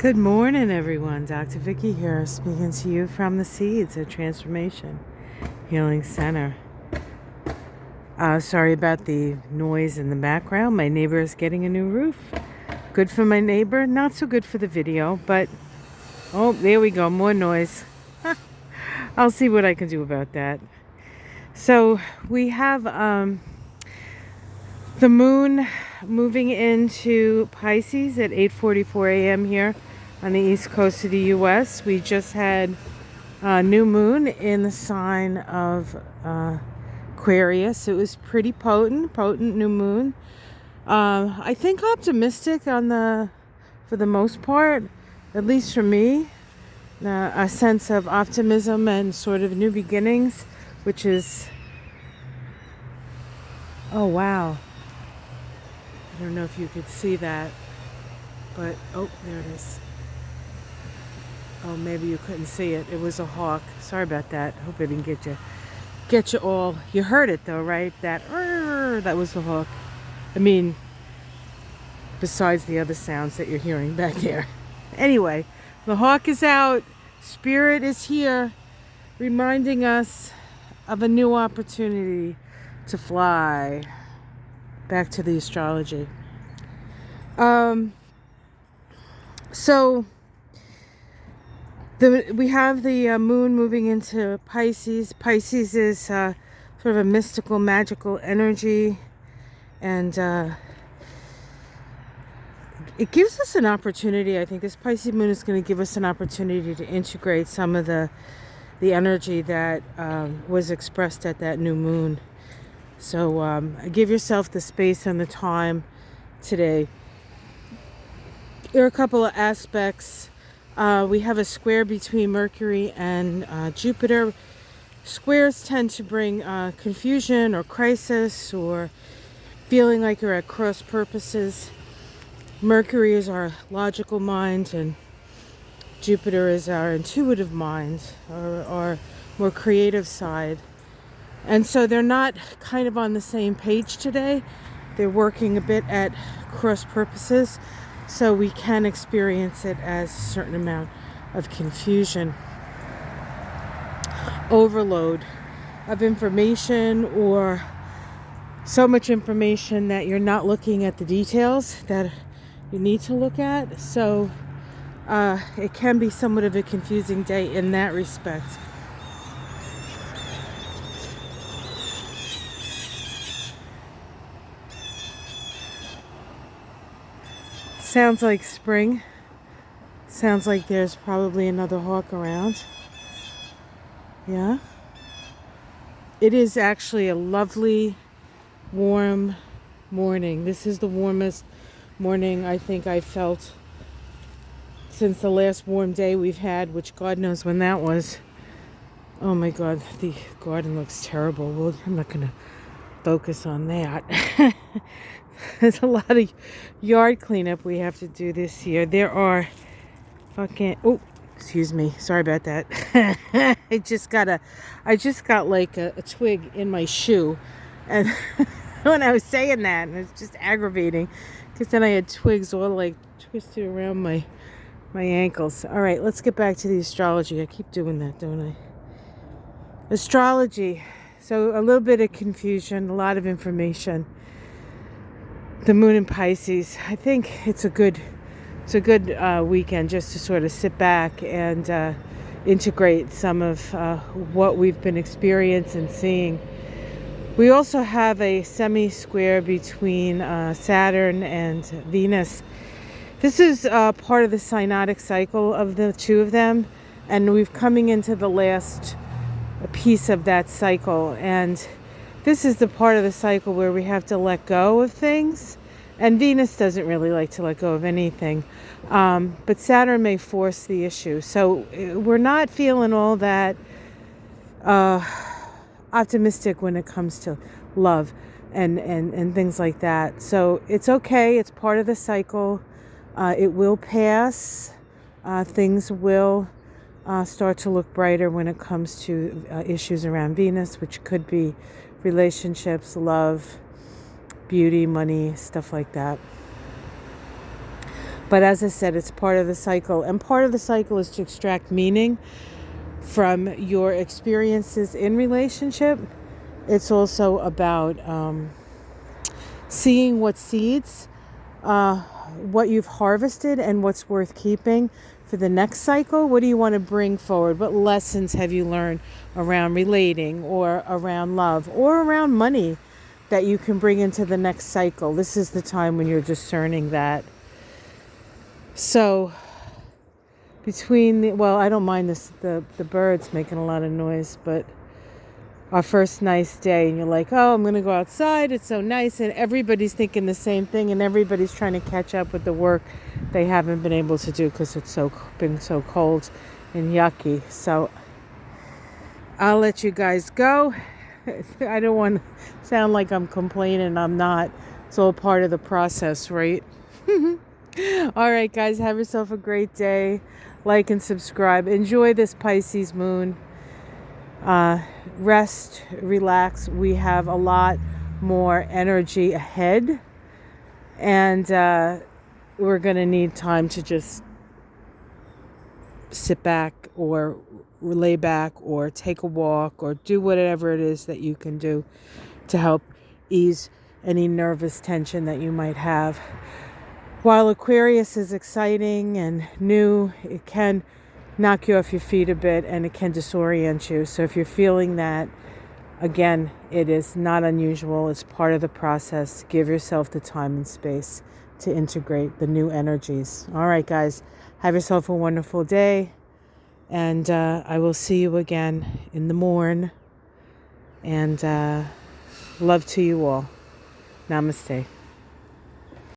Good morning, everyone. Dr. Vicky here, speaking to you from the Seeds of Transformation Healing Center. Sorry about the noise in the background. My neighbor is getting a new roof. Good for my neighbor, not so good for the video, but oh, there we go, more noise. I'll see what I can do about that. So we have the moon moving into Pisces at 8:44 a.m. here on the east coast of the U.S. We just had a new moon in the sign of Aquarius. It was pretty potent new moon. I think optimistic for the most part, at least for me. A sense of optimism and sort of new beginnings, which is, oh wow. I don't know if you could see that, but oh, there it is. Oh, maybe you couldn't see it. It was a hawk. Sorry about that. Hope I didn't get you all. You heard it though, right? That was the hawk. I mean, besides the other sounds that you're hearing back there. Anyway, the hawk is out. Spirit is here, reminding us of a new opportunity to fly. Back to the astrology. We have the moon moving into Pisces. Pisces is sort of a mystical, magical energy, and it gives us an opportunity. I think this Pisces moon is going to give us an opportunity to integrate some of the energy that was expressed at that new moon. So give yourself the space and the time today. There are a couple of aspects. We have a square between Mercury and Jupiter. Squares tend to bring confusion or crisis or feeling like you're at cross purposes. Mercury is our logical mind and Jupiter is our intuitive mind, or our more creative side. And so they're not kind of on the same page today. They're working a bit at cross purposes. So we can experience it as a certain amount of confusion, overload of information, or so much information that you're not looking at the details that you need to look at. So it can be somewhat of a confusing day in that respect. Sounds like spring. Sounds like there's probably another hawk around. Yeah. It is actually a lovely, warm morning. This is the warmest morning I think I felt since the last warm day we've had, which God knows when that was. Oh my God, the garden looks terrible. Well, I'm not going to focus on that. There's a lot of yard cleanup we have to do this year. There are oh, excuse me. Sorry about that. I just got like a twig in my shoe. And when I was saying that, it was just aggravating because then I had twigs all like twisted around my ankles. All right, let's get back to the astrology. I keep doing that, don't I? Astrology. So a little bit of confusion, a lot of information. The moon in Pisces. I think it's a good weekend just to sort of sit back and integrate some of what we've been experiencing and seeing. We also have a semi-square between Saturn and Venus. This is part of the synodic cycle of the two of them, and we're coming into the last piece of that cycle, and this is the part of the cycle where we have to let go of things, and Venus doesn't really like to let go of anything, but Saturn may force the issue. So we're not feeling all that optimistic when it comes to love and things like that. So it's okay. It's part of the cycle. It will pass. Things will start to look brighter when it comes to issues around Venus, which could be relationships, love, beauty, money, stuff like that. But as I said, it's part of the cycle. And part of the cycle is to extract meaning from your experiences in relationship. It's also about seeing what seeds, what you've harvested and what's worth keeping for the next cycle. What do you want to bring forward? What lessons have you learned around relating or around love or around money that you can bring into the next cycle? This is the time when you're discerning that. So I don't mind the birds making a lot of noise, but our first nice day and you're like, oh, I'm going to go outside. It's so nice. And everybody's thinking the same thing, and everybody's trying to catch up with the work they haven't been able to do because it's been so cold and yucky. So I'll let you guys go. I don't want to sound like I'm complaining. I'm not. It's all part of the process, right? All right, guys, have yourself a great day. Like and subscribe. Enjoy this Pisces moon. Rest, relax. We have a lot more energy ahead, and we're going to need time to just sit back or lay back or take a walk or do whatever it is that you can do to help ease any nervous tension that you might have. While Aquarius is exciting and new, it can knock you off your feet a bit and it can disorient you. So if you're feeling that, again, it is not unusual. It's part of the process. Give yourself the time and space to integrate the new energies. All right, guys, have yourself a wonderful day, and I will see you again in the morn. And love to you all. Namaste.